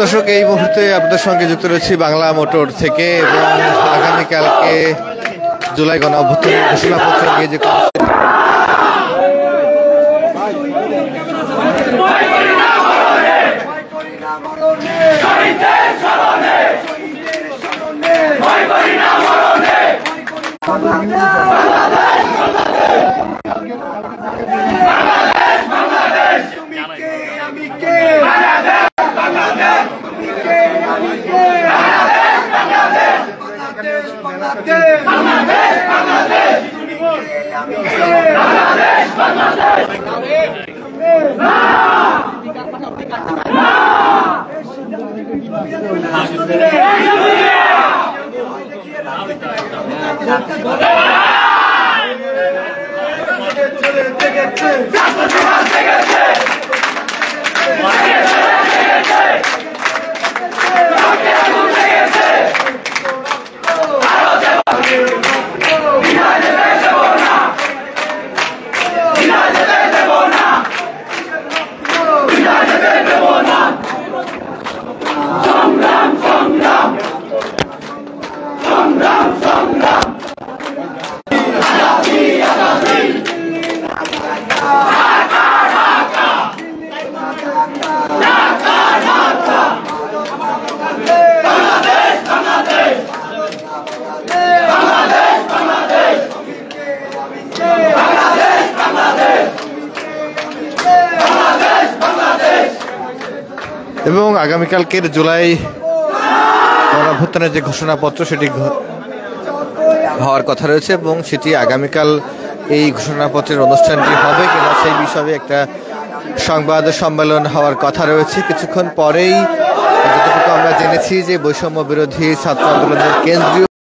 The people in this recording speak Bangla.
দর্শক, এই মুহূর্তে আপনাদের সঙ্গে যুক্ত রয়েছি বাংলা মোটর থেকে এবং আগামীকালকে জুলাই গণ অভ্যুত্থানের ঘোষণাপত্র নিয়ে যে এবং আগামীকালকের জুলাই গণঅভ্যুত্থানের যে ঘোষণাপত্র সেটি হওয়ার কথা রয়েছে এবং সেটি আগামীকাল এই ঘোষণাপত্রের অনুষ্ঠানটি হবে কিনা সেই বিষয়ে একটা সংবাদ সম্মেলন হওয়ার কথা রয়েছে। কিছুক্ষণ পরেই যতটুকু আমরা জেনেছি যে বৈষম্য বিরোধী ছাত্র আন্দোলনের কেন্দ্রীয়